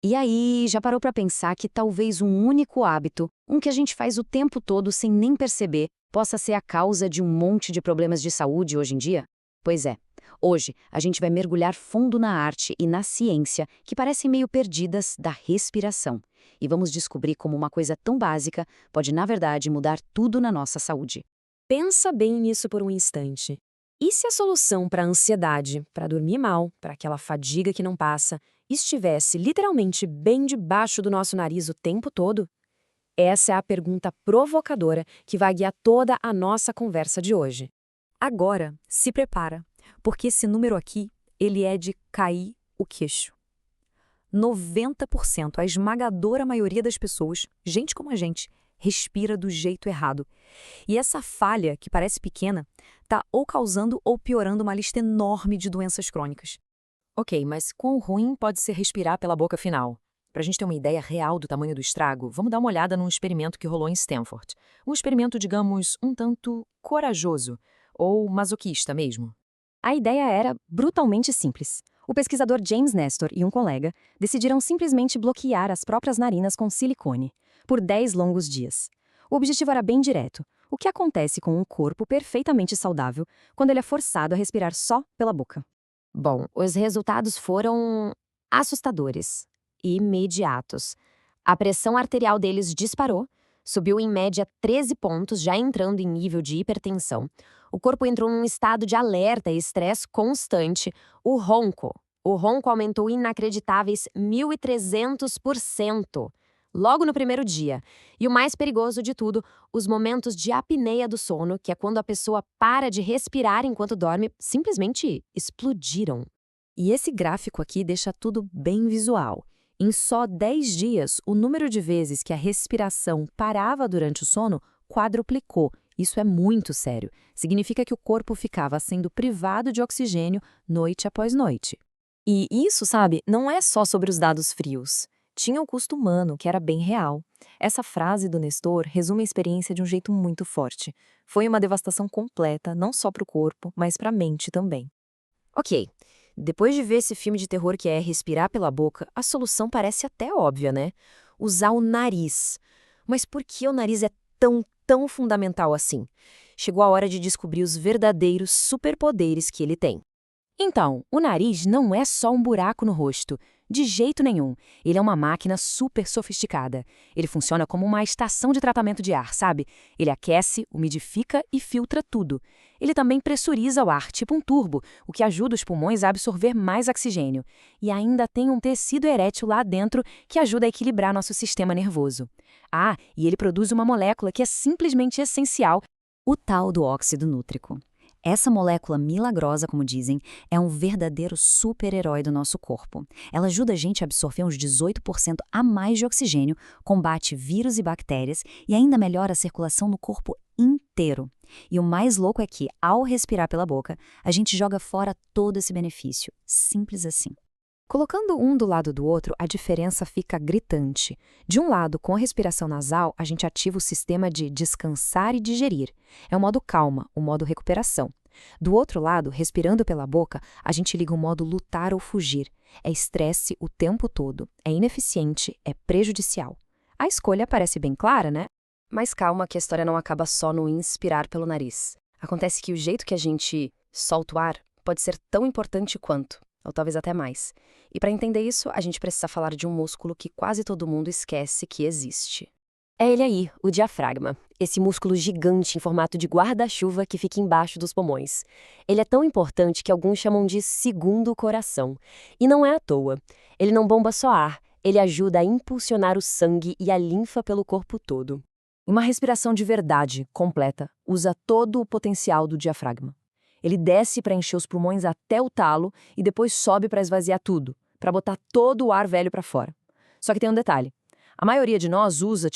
E aí, já parou para pensar que talvez um único hábito, um que a gente faz o tempo todo sem nem perceber, possa ser a causa de um monte de problemas de saúde hoje em dia? Pois é. Hoje, a gente vai mergulhar fundo na arte e na ciência que parecem meio perdidas da respiração. E vamos descobrir como uma coisa tão básica pode, na verdade, mudar tudo na nossa saúde. Pensa bem nisso por um instante. E se a solução para a ansiedade, para dormir mal, para aquela fadiga que não passa, estivesse literalmente bem debaixo do nosso nariz o tempo todo? Essa é a pergunta provocadora que vai guiar toda a nossa conversa de hoje. Agora, se prepara, porque esse número aqui, ele é de cair o queixo. 90%, a esmagadora maioria das pessoas, gente como a gente, respira do jeito errado. E essa falha, que parece pequena, está ou causando ou piorando uma lista enorme de doenças crônicas. Ok, mas quão ruim pode ser respirar pela boca final? Para a gente ter uma ideia real do tamanho do estrago, vamos dar uma olhada num experimento que rolou em Stanford. Um experimento, digamos, um tanto corajoso, ou masoquista mesmo. A ideia era brutalmente simples. O pesquisador James Nestor e um colega decidiram simplesmente bloquear as próprias narinas com silicone, por 10 longos dias. O objetivo era bem direto. O que acontece com um corpo perfeitamente saudável quando ele é forçado a respirar só pela boca? Bom, os resultados foram assustadores e imediatos. A pressão arterial deles disparou, subiu em média 13 pontos, já entrando em nível de hipertensão. O corpo entrou num estado de alerta e estresse constante. O ronco aumentou inacreditáveis 1.300%. Logo no primeiro dia. E o mais perigoso de tudo, os momentos de apneia do sono, que é quando a pessoa para de respirar enquanto dorme, simplesmente explodiram. E esse gráfico aqui deixa tudo bem visual. Em só 10 dias, o número de vezes que a respiração parava durante o sono quadruplicou. Isso é muito sério. Significa que o corpo ficava sendo privado de oxigênio noite após noite. E isso, sabe, não é só sobre os dados frios. Tinha o custo humano, que era bem real. Essa frase do Nestor resume a experiência de um jeito muito forte. Foi uma devastação completa, não só para o corpo, mas para a mente também. Ok, depois de ver esse filme de terror que é respirar pela boca, a solução parece até óbvia, né? Usar o nariz. Mas por que o nariz é tão fundamental assim? Chegou a hora de descobrir os verdadeiros superpoderes que ele tem. Então, o nariz não é só um buraco no rosto. De jeito nenhum. Ele é uma máquina super sofisticada. Ele funciona como uma estação de tratamento de ar, sabe? Ele aquece, umidifica e filtra tudo. Ele também pressuriza o ar, tipo um turbo, o que ajuda os pulmões a absorver mais oxigênio. E ainda tem um tecido erétil lá dentro que ajuda a equilibrar nosso sistema nervoso. Ah, e ele produz uma molécula que é simplesmente essencial, O tal do óxido nítrico. Essa molécula milagrosa, como dizem, é um verdadeiro super-herói do nosso corpo. Ela ajuda a gente a absorver uns 18% a mais de oxigênio, combate vírus e bactérias e ainda melhora a circulação no corpo inteiro. E o mais louco é que, ao respirar pela boca, a gente joga fora todo esse benefício. Simples assim. Colocando um do lado do outro, a diferença fica gritante. De um lado, com a respiração nasal, a gente ativa o sistema de descansar e digerir. É o modo calma, o modo recuperação. Do outro lado, respirando pela boca, a gente liga o modo lutar ou fugir. É estresse o tempo todo, é ineficiente, é prejudicial. A escolha parece bem clara, né? mas calma que a história não acaba só no inspirar pelo nariz. Acontece que o jeito que a gente solta o ar pode ser tão importante quanto, ou talvez até mais. E para entender isso, a gente precisa falar de um músculo que quase todo mundo esquece que existe. É ele aí, o diafragma. Esse músculo gigante em formato de guarda-chuva que fica embaixo dos pulmões. Ele é tão importante que alguns chamam de segundo coração. E não é à toa. Ele não bomba só ar, ele ajuda a impulsionar o sangue e a linfa pelo corpo todo. Uma respiração de verdade, completa, usa todo o potencial do diafragma. Ele desce para encher os pulmões até o talo e depois sobe para esvaziar tudo, para botar todo o ar velho para fora. Só que tem um detalhe. A maioria de nós usa,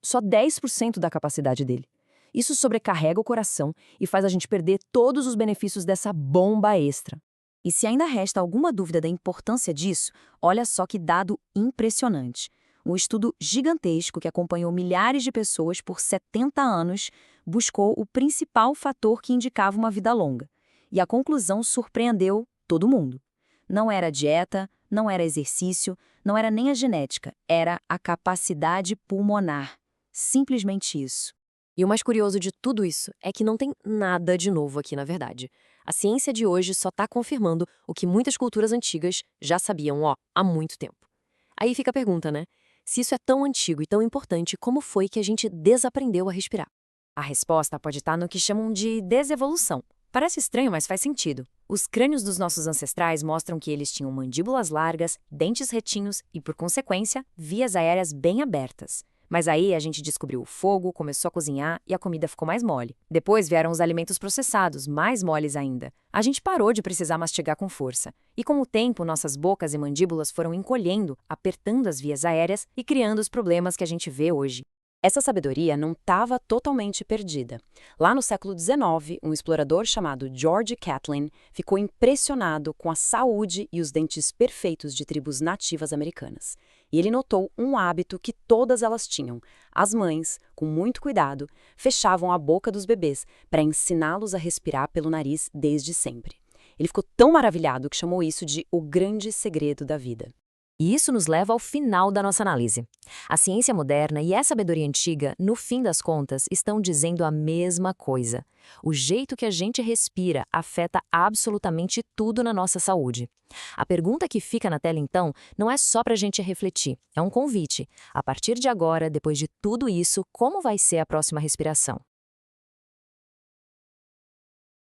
só 10% da capacidade dele. Isso sobrecarrega o coração e faz a gente perder todos os benefícios dessa bomba extra. E se ainda resta alguma dúvida da importância disso, olha só que dado impressionante. Um estudo gigantesco que acompanhou milhares de pessoas por 70 anos buscou o principal fator que indicava uma vida longa. E a conclusão surpreendeu todo mundo. Não era dieta, não era exercício, Não era nem a genética, era a capacidade pulmonar. Simplesmente isso. E o mais curioso de tudo isso é que não tem nada de novo aqui, na verdade. A ciência de hoje só está confirmando o que muitas culturas antigas já sabiam, há muito tempo. Aí fica a pergunta, né? Se isso é tão antigo e tão importante, como foi que a gente desaprendeu a respirar? A resposta pode estar no que chamam de desevolução. Parece estranho, mas faz sentido. Os crânios dos nossos ancestrais mostram que eles tinham mandíbulas largas, dentes retinhos e, por consequência, vias aéreas bem abertas. Mas aí a gente descobriu o fogo, começou a cozinhar e a comida ficou mais mole. Depois vieram os alimentos processados, mais moles ainda. A gente parou de precisar mastigar com força. E com o tempo, nossas bocas e mandíbulas foram encolhendo, apertando as vias aéreas e criando os problemas que a gente vê hoje. Essa sabedoria não estava totalmente perdida. Lá no século XIX, um explorador chamado George Catlin ficou impressionado com a saúde e os dentes perfeitos de tribos nativas americanas. E ele notou um hábito que todas elas tinham. As mães, com muito cuidado, fechavam a boca dos bebês para ensiná-los a respirar pelo nariz desde sempre. Ele ficou tão maravilhado que chamou isso de o grande segredo da vida. E isso nos leva ao final da nossa análise. A ciência moderna e a sabedoria antiga, no fim das contas, estão dizendo a mesma coisa. O jeito que a gente respira afeta absolutamente tudo na nossa saúde. A pergunta que fica na tela, então, não é só para a gente refletir, é um convite. A partir de agora, depois de tudo isso, como vai ser a próxima respiração?